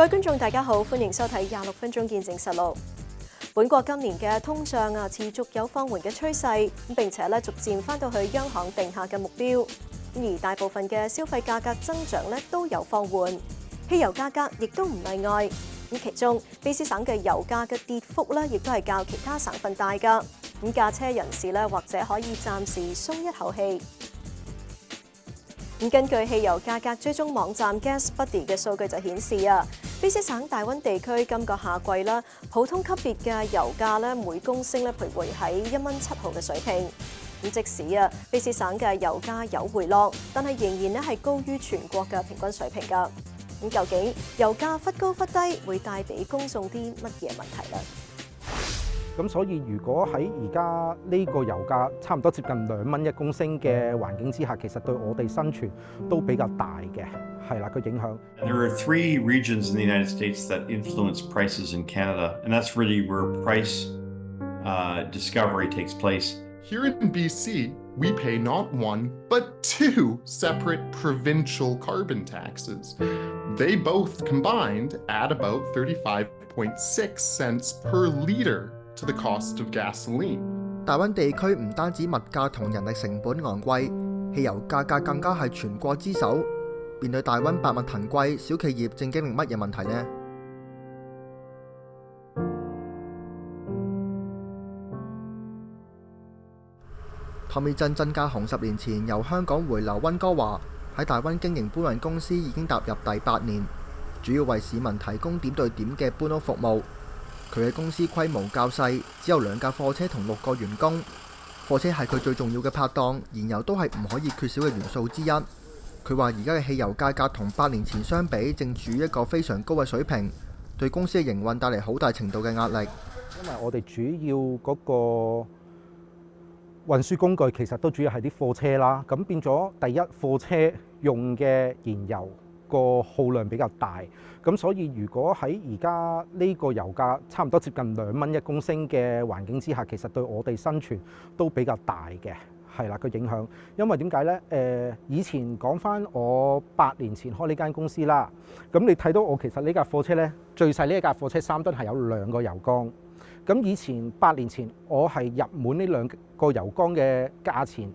各位觀眾大家好，歡迎收睇26分鐘見證實錄。本國今年嘅通脹持續有放緩嘅趨勢，並且逐漸翻到去央行定下嘅目標。而大部分嘅消費價格增長都有放緩，汽油價格亦都唔例外。咁其中，卑詩省嘅油價嘅跌幅亦都係較其他省份大㗎。咁駕車人士或者可以暫時鬆一口氣。根據汽油價格追蹤網站 GasBuddy 嘅數據就顯示卑詩省大溫地區今個夏季普通級別嘅油價每公升徘徊喺1.7元嘅水平。咁即使卑詩省嘅油價有回落，但係仍然係高於全國嘅平均水平㗎。咁究竟油價忽高忽低會帶俾公眾啲乜嘢問題呢？咁所以如果喺而家呢個油價差唔多接近2蚊1公升嘅環境之下，其實對我哋生存都比較大嘅，係啦個影響。There are 3 regions in the United States that influence prices in Canada, and that's really where price discovery takes place. Here in BC, we pay not 1, but 2 separate provincial carbon taxes. They both combined add about 35.6 cents per litre to the cost of gasoline. 大溫地區唔單止物價同人力成本昂貴，汽油價格更加係全國之首。面對大溫百物騰貴，小企業正經歷乜嘢問題呢？Tommy 曾家雄10年前由香港回流溫哥華，喺大溫經營搬運公司已經踏入第8年，主要為市民提供點對點嘅搬屋服務。佢嘅公司規模較細，只有2架貨車同6個員工。貨車係佢最重要嘅拍檔，燃油都係唔可以缺少嘅元素之一。佢話而家嘅汽油價格同8年前相比，正處於一個非常高嘅水平，對公司嘅營運帶嚟好大程度嘅壓力。因為我哋主要嗰個運輸工具其實都主要係啲貨車啦，咁變咗第一貨車用嘅燃油個耗量比較大，咁所以如果喺而家呢個油價差唔多接近2蚊1公升嘅環境之下，其實對我哋生存都比較大嘅，係啦個影響。因為點解呢？以前講返我8年前開呢間公司啦，咁你睇到我其實呢架貨車呢，最細呢一架貨車3噸係有2個油缸。咁以前8年前我係入滿呢2個油缸嘅價錢，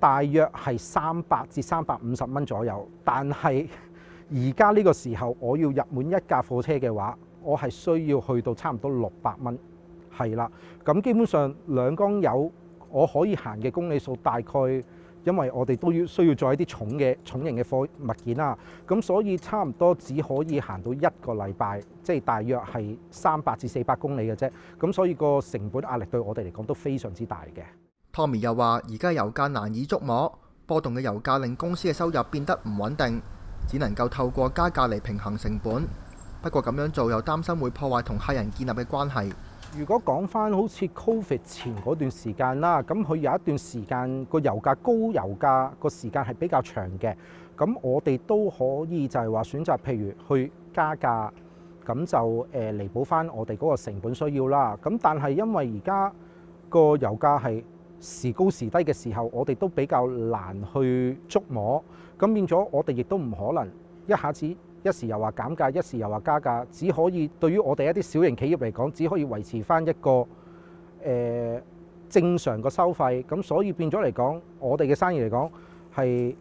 大約係300至350蚊左右，但係而家呢個時候，我要入滿1架貨車嘅話，我係需要去到差唔多600蚊，係啦。咁基本上2缸油我可以行嘅公里數大概，因為我哋都需要載一啲重型嘅貨物件啦，咁所以差唔多只可以行到1個禮拜，即係大約係300至400公里嘅啫。咁所以個成本壓力對我哋嚟講都非常之大嘅。Tommy 又話：而家油價難以捉摸，波動嘅油價令公司嘅收入變得唔穩定。只能夠透過加價嚟平衡成本，不過咁樣做又擔心會破壞同客人建立嘅關係。如果講返好似 Covid 前嗰段時間啦，咁佢有一段時間個油價高油價個時間係比較長嘅，咁我哋都可以就係話選擇譬如去加價，咁就彌補返我哋嗰個成本需要啦。咁但係因為而家個油價係時高時低嘅時候，我哋都比較難去捉摸，咁變咗我哋亦都唔可能一下子一時又話減價，一時又話加價，只可以對於我哋一啲小型企業嚟講，只可以維持返一個正常個收費。咁所以變咗嚟講，我哋嘅生意嚟講係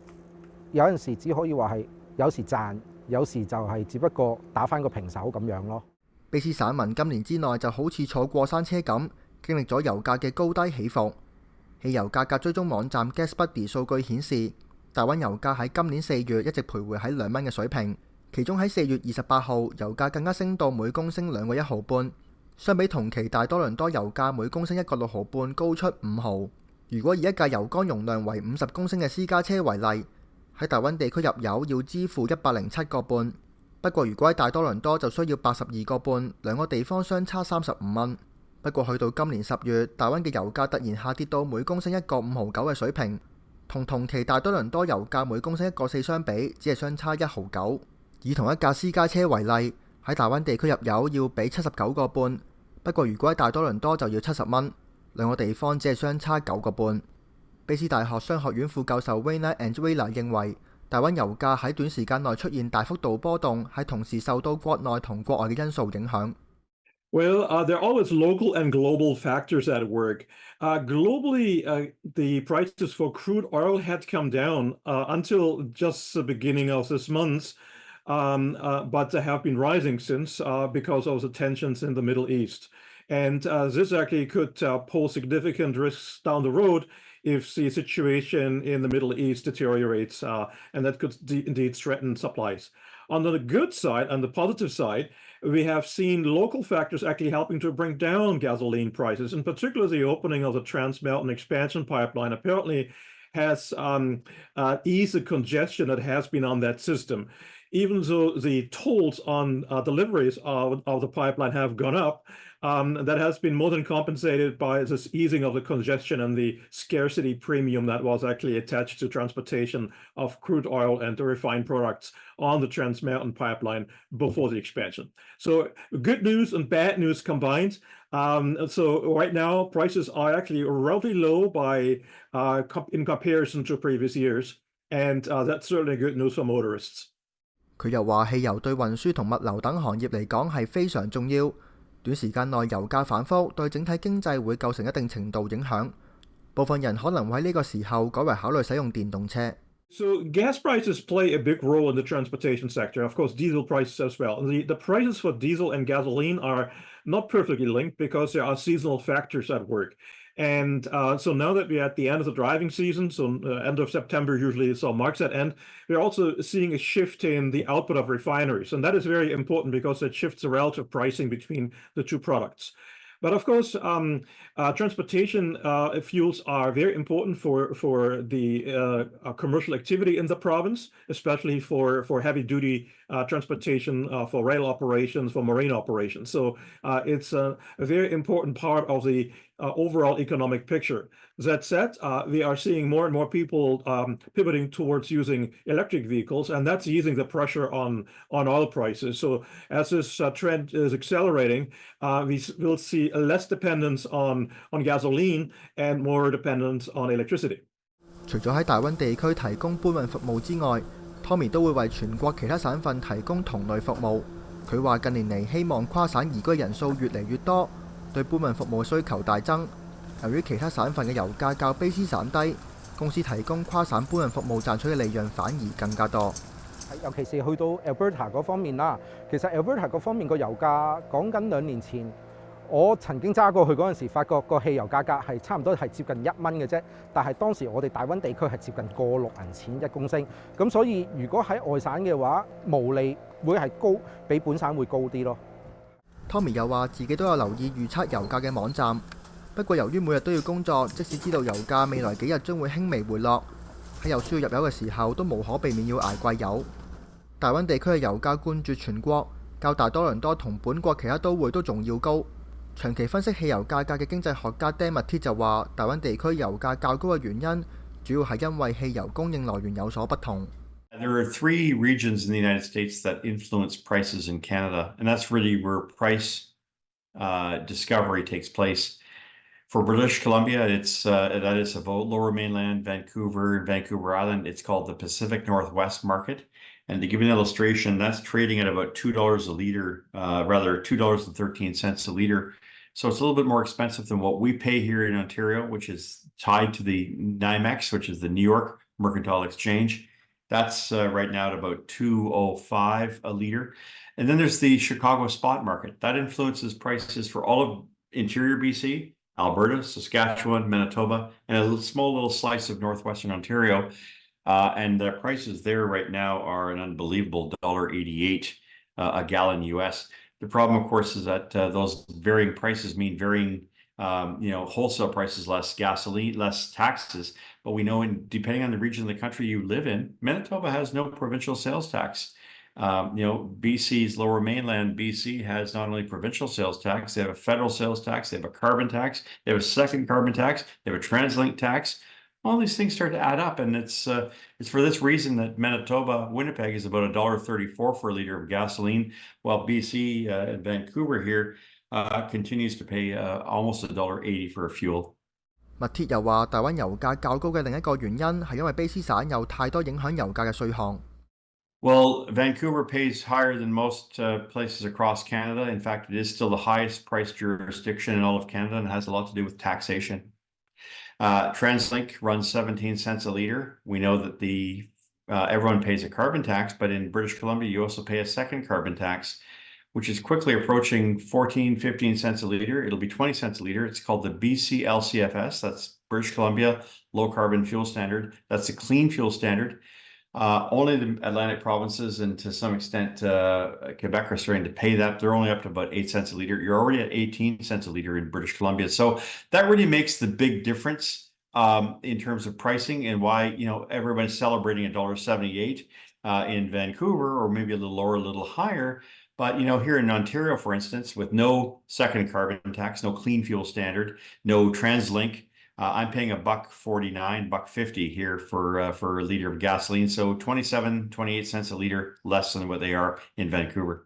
有陣時只可以話係有時賺，有時就係只不過打返個平手咁樣咯。卑詩省民今年之內就好似坐過山車咁，經歷咗油價嘅高低起伏。汽油價格追蹤網站 GasBuddy 數據顯示，大溫油價喺今年4月一直徘徊喺2蚊嘅水平，其中喺4月28號油價更加升到每公升2個1毫半，相比同期大多倫多油價每公升1個6毫半高出5毫。如果以一架油缸容量為50公升嘅私家車為例，喺大溫地區入油要支付107個半，不過如果喺大多倫多就需要82個半，兩個地方相差35蚊。不過去到今年10月，大溫嘅油價突然下跌到每公升1個5毫9嘅水平，同期大多倫多油價每公升1個4相比，只係相差1毫9。以同一架私家車為例，喺大溫地區入油要俾79個半，不過如果喺大多倫多就要70蚊，兩個地方只係相差9個半。卑詩大學商學院副教授 Wayne Andrela 認為，大溫油價喺短時間內出現大幅度波動，係同時受到國內同國外嘅因素影響。Well, there are always local and global factors at work. Globally, the prices for crude oil had come down until just the beginning of this month, but they have been rising since because of the tensions in the Middle East. And this actually could pose significant risks down the road if the situation in the Middle East deteriorates, and that could indeed threaten supplies. On the good side, on the positive side, we have seen local factors actually helping to bring down gasoline prices. In particular, the opening of the Trans Mountain Expansion Pipeline apparently has eased the congestion that has been on that system. Even though the tolls on deliveries of the pipeline have gone up, that has been more than compensated by this easing of the congestion and the scarcity premium that was actually attached to transportation of crude oil and the refined products on the Trans Mountain Pipeline before the expansion. So good news and bad news combined. So right now, prices are actually relatively low in comparison to previous years, and that's certainly good news for motorists. 佢又話：汽油對運輸同物流等行業嚟講係非常重要。短時間內油價反覆，對整體經濟會構成一定程度影響。部分人可能會喺呢個時候改為考慮使用電動車。So gas prices play a big role in the transportation sector. Of course, diesel prices as well. The prices for diesel and gasoline are not perfectly linked because there are seasonal factors at work. And so now that we're at the end of the driving season, so end of September usually so marks that end, we're also seeing a shift in the output of refineries. And that is very important because it shifts the relative pricing between the two products. But of course, transportation fuels are very important for the commercial activity in the province, especially for heavy-duty transportation, for rail operations, for marine operations. So it's a very important part of the overall economic picture. That said, we are seeing more and more people pivoting towards using electric vehicles, and that's easing the pressure on oil prices. So as this trend is accelerating, we will see less dependence on gasoline and more dependence on electricity. 除咗喺大溫地區提供搬運服務之外，Tommy 都會為全國其他省份提供同類服務。佢話近年嚟希望跨省移居人數越嚟越多，對搬運服務需求大增。由於其他省份嘅油價較卑斯省低，公司提供跨省搬運服務賺取嘅利潤反而更加多。尤其是去到 Alberta 嗰方面啦，其實 Alberta 嗰方面個油價講緊2年前，我曾經揸過去嗰陣時，發覺個汽油價格係差唔多係接近1蚊嘅啫。但係當時我哋大溫地區係接近1.6銀錢1公升，咁所以如果喺外省嘅話，毛利會係高，比本省會高啲咯。Tommy 又話自己都有留意預測油價嘅網站，不過由於每日都要工作，即使知道油價未來幾日將會輕微回落，喺有需要入油嘅時候都無可避免要捱貴油。大溫地區嘅油價冠絕全國，較大多倫多同本國其他都會都仲要高。長期分析汽油價格嘅經濟學家 Demet 就話，大溫地區油價較高嘅原因，主要係因為汽油供應來源有所不同。There are three regions in the United States that influence prices in Canada, and that's really where price discovery takes place. For British Columbia, that is about Lower Mainland, Vancouver, and Vancouver Island. It's called the Pacific Northwest market. And to give you an illustration, that's trading at about $2 a liter, rather $2.13 a liter. So it's a little bit more expensive than what we pay here in Ontario, which is tied to the NYMEX, which is the New York Mercantile Exchange. That's right now at about $2.05 a liter. And then there's the Chicago spot market. That influences prices for all of interior BC, Alberta, Saskatchewan, Manitoba, and a small little slice of northwestern Ontario. And the prices there right now are an unbelievable $1.88 a gallon US. The problem, of course, is that those varying prices mean varying, wholesale prices, less gasoline, less taxes. But we know, depending on the region of the country you live in, Manitoba has no provincial sales tax. BC's Lower Mainland, BC has not only provincial sales tax, they have a federal sales tax, they have a carbon tax, they have a second carbon tax, they have a TransLink tax. All these things start to add up, and it's for this reason that Manitoba, Winnipeg is about $1.34 for a liter of gasoline, while BC and Vancouver here continues to pay almost $1.80 for a fuel. 密鐵又話，大溫油價較高嘅另一個原因係因為卑詩省有太多影響油價嘅稅項。Well, Vancouver pays higher than most places across Canada. In fact, it is still the highest price jurisdiction in all of Canada and has a lot to do with taxation. TransLink runs 17 cents a litre. We know that everyone pays a carbon tax, but in British Columbia, you also pay a second carbon tax, which is quickly approaching 14-15 cents a litre. It'll be 20 cents a litre. It's called the BC LCFS. That's British Columbia Low Carbon Fuel Standard. That's a clean fuel standard. Only the Atlantic provinces and to some extent Quebec are starting to pay that. They're only up to about 8 cents a litre. You're already at 18 cents a litre in British Columbia. So that really makes the big difference in terms of pricing and why, everybody's celebrating $1.78 in Vancouver, or maybe a little lower, a little higher. But, here in Ontario, for instance, with no second carbon tax, no clean fuel standard, no TransLink, I'm paying $1.49, $1.50 here for a liter of gasoline. So 27-28 cents a liter less than what they are in Vancouver.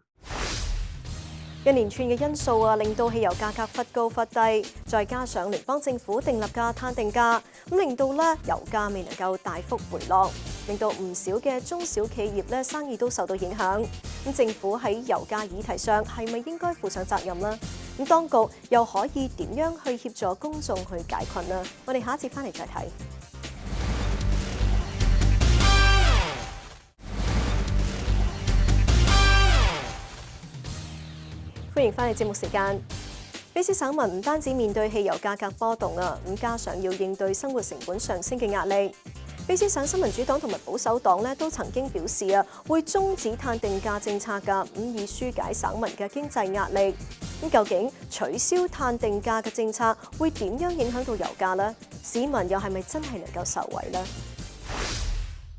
一連串嘅因素令到汽油價格忽高忽低，再加上聯邦政府訂立嘅碳定價，令到油價未能夠大幅回落，令到唔少嘅中小企業生意都受到影響。政府喺油價議題上係咪應該負上責任呢？當局又可以點樣去協助公眾去解困呢？我哋下一節翻嚟再睇。歡迎翻嚟節目時間。卑詩省民唔單止面對汽油價格波動加上要應對生活成本上升嘅壓力。卑詩省新民主黨同埋保守黨都曾經表示會終止碳定價政策㗎，以紓解省民嘅經濟壓力。究竟取消碳定價嘅政策會點樣影響到油價呢？市民又係咪真係能夠受惠呢？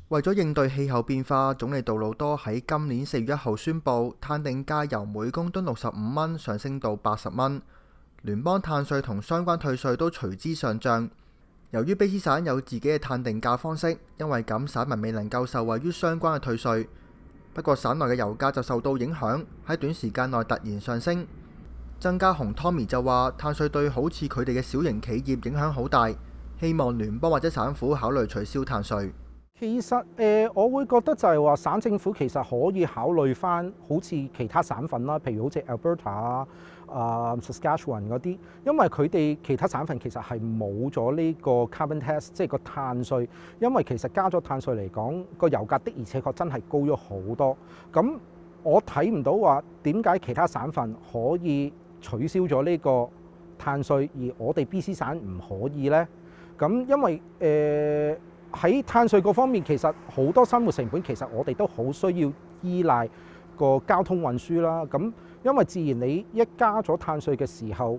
為咗應對氣候變化，總理杜魯多喺今年4月1號宣布，碳定價由每公噸65蚊上升到80蚊，聯邦碳稅同相關退稅都隨之上漲。由於卑詩省有自己嘅碳定價方式，因為咁省民未能夠受惠於相關嘅退稅。不過省內嘅油價就受到影響，喺短時間內突然上升。曾家雄 Tommy 就話，碳稅對好似佢哋嘅小型企業影響好大，希望聯邦或者省府考慮取消碳稅。其實我會覺得就係話省政府其實可以考慮翻好似其他省份啦，譬如好似 Alberta Saskatchewan 嗰啲，因為佢哋其他省份其實係冇咗呢個 carbon tax， 即係個碳稅，因為其實加咗碳稅嚟講，個油價的而且確真係高咗好多。咁我睇唔到話點解其他省份可以取消咗呢個碳稅，而我哋 BC 省唔可以呢？咁因為喺碳稅嗰方面，其實好多生活成本其實我哋都好需要依賴個交通運輸啦。咁因為自然你一加咗碳稅嘅時候，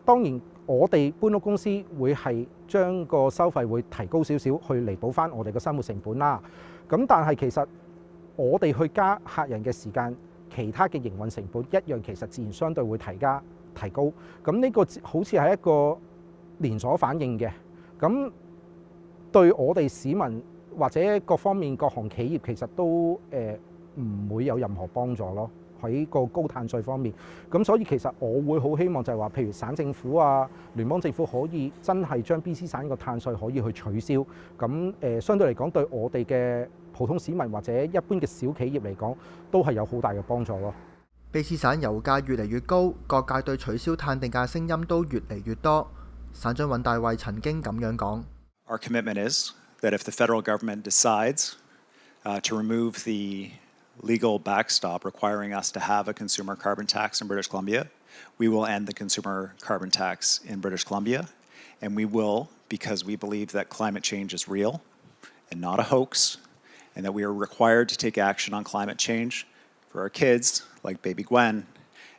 當然我哋搬屋公司會係將個收費會提高少少，去彌補翻我哋嘅生活成本啦。咁但係其實我哋去加客人嘅時間，其他嘅營運成本一樣其實自然相對會提高。咁呢個好似係一個連鎖反應嘅。咁對我哋市民或者各方面各行企業其實都唔會有任何幫助咯，喺個高碳稅方面。咁所以其實我會好希望就係話，譬如省政府聯邦政府可以真係將 BC 省個碳稅可以去取消。咁相對嚟講，對我哋嘅普通市民或者一般嘅小企業嚟講，都係有好大嘅幫助咯。卑詩省油價越嚟越高，各界對取消碳定價聲音都越嚟越多。省長尹大衛曾經咁樣講。Our commitment is that if the federal government decides to remove the legal backstop requiring us to have a consumer carbon tax in British Columbia, we will end the consumer carbon tax in British Columbia, and we will because we believe that climate change is real and not a hoax, and that we are required to take action on climate change for our kids, like baby Gwen,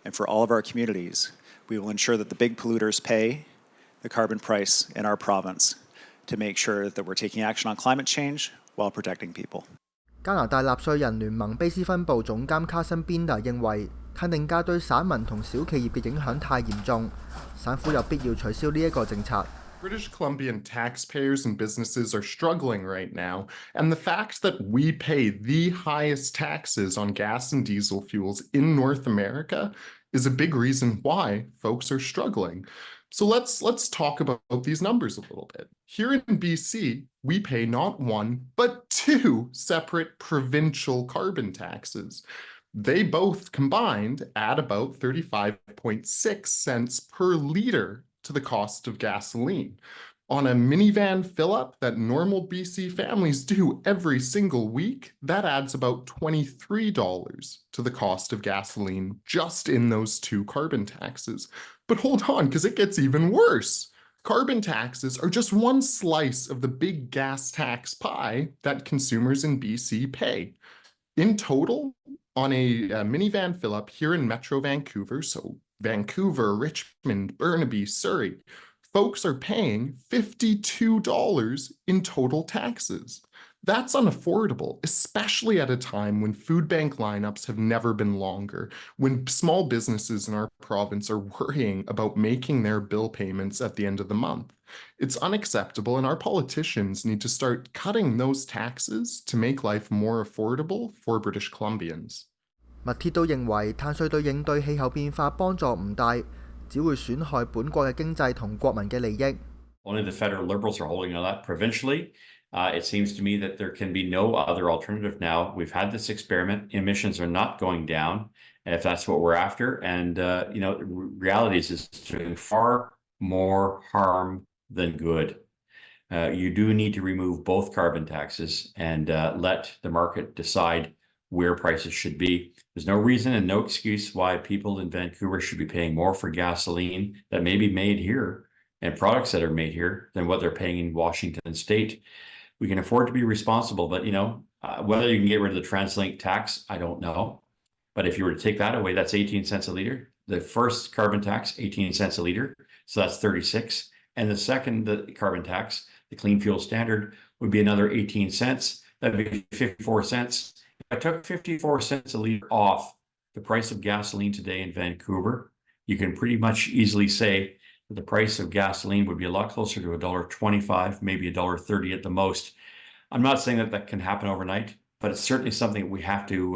and for all of our communities. We will ensure that the big polluters pay the carbon price in our province.To make sure that we're taking action on climate change while protecting people. 加拿大納稅人聯盟卑詩分部總監卡森邊達認為，碳定價對省民同小企業嘅影響太嚴重，省府有必要取消呢一個政策。British Columbian taxpayers and businesses are struggling right now, and the fact that we pay the highest taxes on gas and diesel fuels in North America is a big reason why folks are struggling. So let's talk about these numbers a little bit. Here in BC, we pay not one, but two separate provincial carbon taxes. They both combined add about 35.6 cents per liter to the cost of gasoline. On a minivan fill-up that normal BC families do every single week, that adds about $23 to the cost of gasoline just in those two carbon taxes. But hold on, because it gets even worse. Carbon taxes are just one slice of the big gas tax pie that consumers in BC pay. In total, on a minivan fill-up here in Metro Vancouver, so Vancouver, Richmond, Burnaby, Surrey, folks are paying $52 in total taxes. That's unaffordable, especially at a time when food bank lineups have never been longer, when small businesses in our province are worrying about making their bill payments at the end of the month. It's unacceptable, and our politicians need to start cutting those taxes to make life more affordable for British Columbians. 密鐵都認為碳稅對應對氣候變化幫助唔大，只會損害本國嘅經濟同國民嘅利益。Only the federal Liberals are holding on that provincially. It seems to me that there can be no other alternative now. We've had this experiment. Emissions are not going down, if that's what we're after. And, reality is it's doing far more harm than good. You do need to remove both carbon taxes and let the market decide where prices should be. There's no reason and no excuse why people in Vancouver should be paying more for gasoline that may be made here and products that are made here than what they're paying in Washington State. We can afford to be responsible, but whether you can get rid of the TransLink tax, I don't know. But if you were to take that away, that's 18 cents a liter. The first carbon tax, 18 cents a liter, so that's 36. And the second, the carbon tax, the clean fuel standard, would be another 18 cents. That'd be 54 cents. If I took 54 cents a liter off the price of gasoline today in Vancouver, you can pretty much easily say that the price of gasoline would be a lot closer to $1.25, maybe $1.30 at the most. I'm not saying that that can happen overnight, but it's certainly something we have to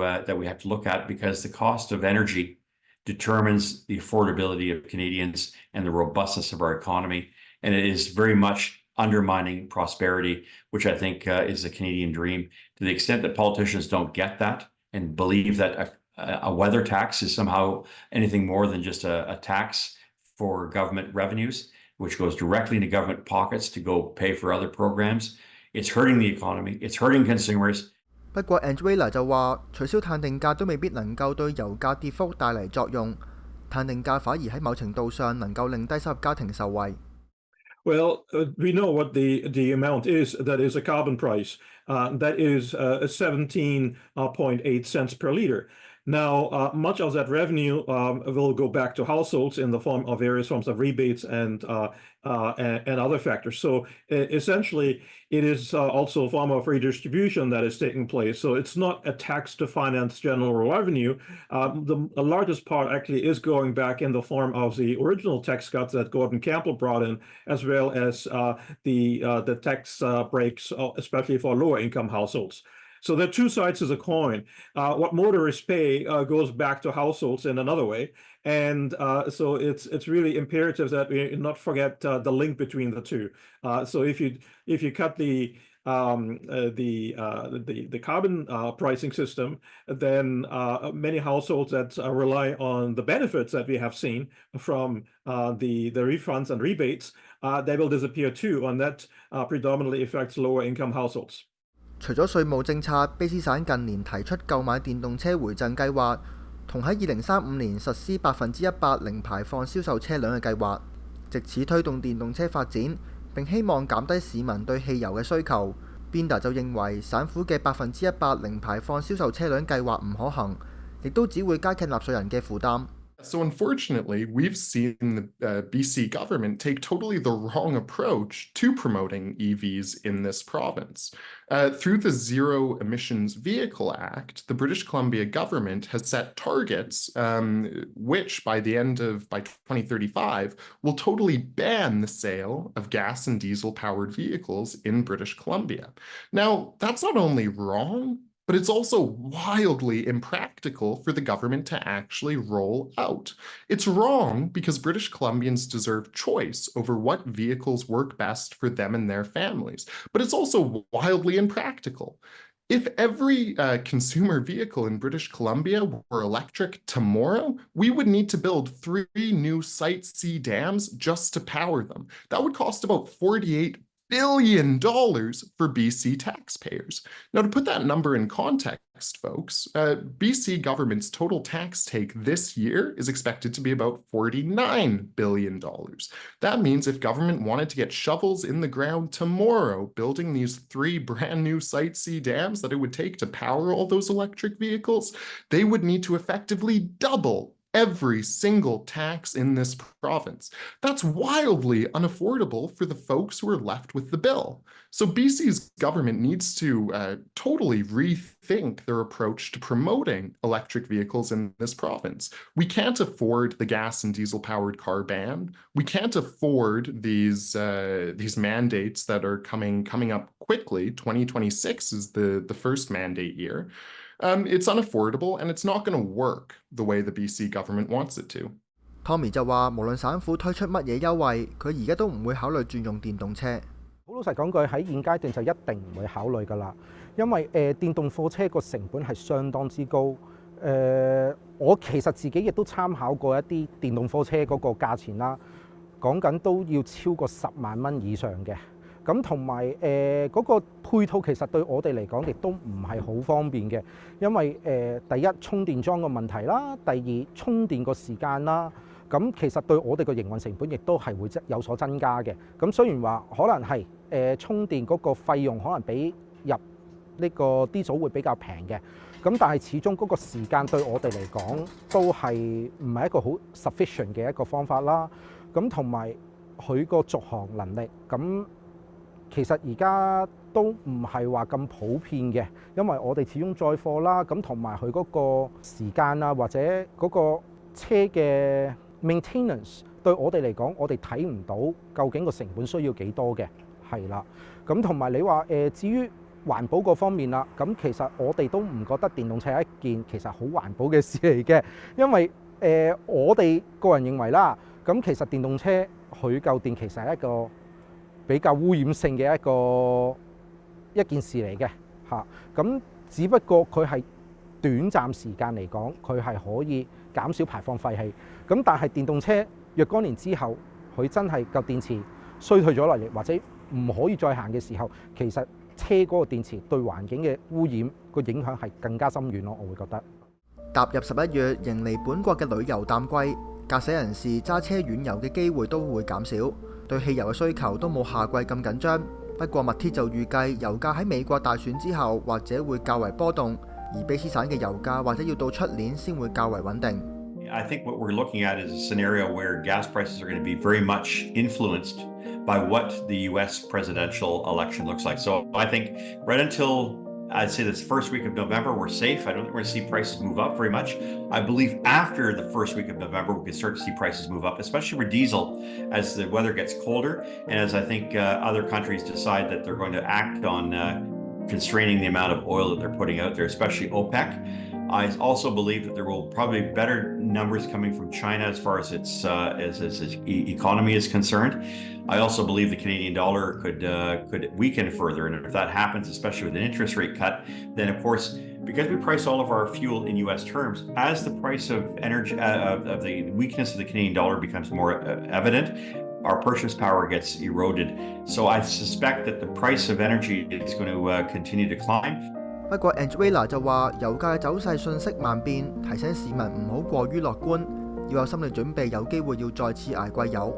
look at, because the cost of energy determines the affordability of Canadians and the robustness of our economy, and it is very much undermining prosperity, which I think is a Canadian dream. To the extent that politicians don't get that and believe that a weather tax is somehow anything more than just a tax for government revenues, which goes directly into government pockets to go pay for other programs, it's hurting the economy, it's hurting consumers. 不過 Angela 就話，取消碳定價都未必能夠對油價跌幅帶嚟作用，碳定價反而喺某程度上能夠令低收入家庭受惠。Well, we know what the amount is. That is a carbon price. That is 17.8 cents per liter. Now, much of that revenue will go back to households in the form of various forms of rebates and other factors. So essentially, it is also a form of redistribution that is taking place. So it's not a tax to finance general revenue. The largest part actually is going back in the form of the original tax cuts that Gordon Campbell brought in, as well as the tax breaks, especially for lower income households. So there are two sides to the coin. What motorists pay goes back to households in another way, and so it's really imperative that we not forget the link between the two. So if you cut the carbon pricing system, then many households that rely on the benefits that we have seen from the refunds and rebates, they will disappear too, and that predominantly affects lower income households. 除咗稅務政策，卑詩省近年提出購買電動車回贈計劃，同喺2035年實施100%零排放銷售車輛嘅計劃，藉此推動電動車發展，並希望減低市民對汽油嘅需求。Binder 就認為省府嘅100%零排放銷售車輛計劃唔可行，亦都只會加劇納稅人嘅負擔。So unfortunately, we've seen the BC government take totally the wrong approach to promoting EVs in this province. Through the Zero Emissions Vehicle Act, the British Columbia government has set targets which by 2035 will totally ban the sale of gas and diesel powered vehicles in British Columbia. Now, that's not only wrong, but it's also wildly impractical for the government to actually roll out. It's wrong because British Columbians deserve choice over what vehicles work best for them and their families, but it's also wildly impractical. If every consumer vehicle in British Columbia were electric tomorrow, we would need to build 3 new Site C dams just to power them. That would cost about $48 billion for BC taxpayers. Now, to put that number in context, folks, BC government's total tax take this year is expected to be about $49 billion. That means if government wanted to get shovels in the ground tomorrow, building these 3 brand new Site C dams that it would take to power all those electric vehicles, they would need to effectively double every single tax in this province. That's wildly unaffordable for the folks who are left with the bill. So BC's government needs to totally rethink their approach to promoting electric vehicles in this province. We can't afford the gas and diesel-powered car ban. We can't afford these mandates that are coming up quickly. 2026 is the first mandate year. It's unaffordable and it's not going to work the way the BC government wants it to. Tommy 就話：無論省府推出乜嘢優惠，佢而家都唔會考慮轉用電動車。好老實講句，喺現階段就一定唔會考慮㗎啦，因為電動貨車個成本係相當之高。我其實自己亦都參考過一啲電動貨車嗰個價錢啦，講緊都要超過10萬蚊以上嘅。咁同埋嗰個配套其實對我哋嚟講亦都唔係好方便嘅，因為第一充電樁個問題啦，第二充電個時間啦，咁其實對我哋個營運成本亦都係會有所增加嘅。咁雖然話可能係充電嗰個費用可能比入呢個啲組會比較平嘅，咁但係始終嗰個時間對我哋嚟講都係唔係一個好 sufficient 嘅一個方法啦。咁同埋佢個續航能力咁。其實而家都唔係話咁普遍嘅，因為我哋始終載貨啦，咁同埋佢嗰個時間啊，或者嗰個車嘅 maintenance 對我哋嚟講，我哋睇唔到究竟個成本需要幾多嘅，係啦。咁同埋你話至於環保嗰方面啦，咁其實我哋都唔覺得電動車係一件其實好環保嘅事嚟嘅，因為我哋個人認為啦，咁其實電動車佢嚿電其實係一個比較污染性嘅一件事嚟嘅嚇，咁只不過佢係短暫時間嚟講，佢係可以減少排放廢氣。咁但係電動車若干年之後，佢真係嚿電池衰退咗落嚟，或者唔可以再行嘅時候，其實車嗰個電池對環境嘅污染個影響係更加深遠咯。我會覺得踏入11月，迎嚟本國嘅旅遊淡季，駕駛人士揸車遠遊嘅機會都會減少。對汽油嘅需求都冇夏季咁緊張，不過密鐵就預計油價喺美國大選之後或者會較為波動，而卑詩省嘅油價或者要到出年先會較為穩定。I think what we're looking at is a scenario where gas prices are going to be very much influenced by what the US presidential election looks like. So I think right until I'd say this first week of November, we're safe. I don't think we're going to see prices move up very much. I believe after the first week of November, we can start to see prices move up, especially for diesel as the weather gets colder and as I think other countries decide that they're going to act on constraining the amount of oil that they're putting out there, especially OPEC. I also believe that there will probably be better numbers coming from China as far as its economy is concerned. I also believe the Canadian dollar could weaken further, and if that happens, especially with an interest rate cut, then of course, because we price all of our fuel in U.S. terms, as the price of energy of the weakness of the Canadian dollar becomes more evident, our purchase power gets eroded. So I suspect that the price of energy is going to continue to climb. 不過 Angela 就話油價嘅走勢瞬息萬變，提醒市民唔好過於樂觀，要有心理準備，有機會要再次捱貴油。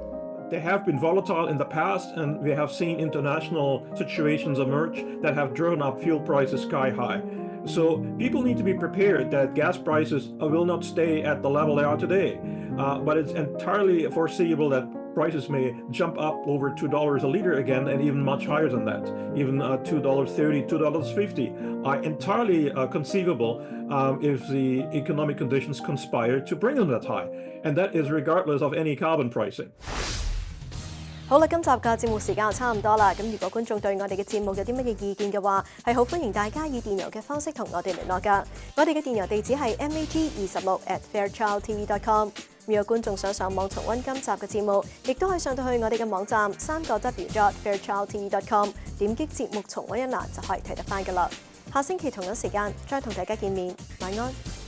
They have been volatile in the past, and we have seen international situations emerge that have driven up fuel prices sky high. So people need to be prepared that gas prices will not stay at the level they are today, but it's entirely foreseeable that prices may jump up over $2 a liter again, and even much higher than that, even $2.30, $2.50. Entirely conceivable if the economic conditions conspire to bring them that high, and that is regardless of any carbon pricing. 好啦，今集嘅節目時間就差唔多啦。咁如果觀眾對我哋嘅節目有啲乜嘢意見嘅話，係好歡迎大家以電郵嘅方式同我哋聯絡㗎。我哋嘅電郵地址係 mag26@fairchildtv.com。如果觀眾想上網重溫今集嘅節目，亦都可以上到去我哋嘅網站3w.fairchildtv.com， 點擊節目重溫一欄就可以睇得返㗎啦。下星期同樣時間再同大家見面，晚安。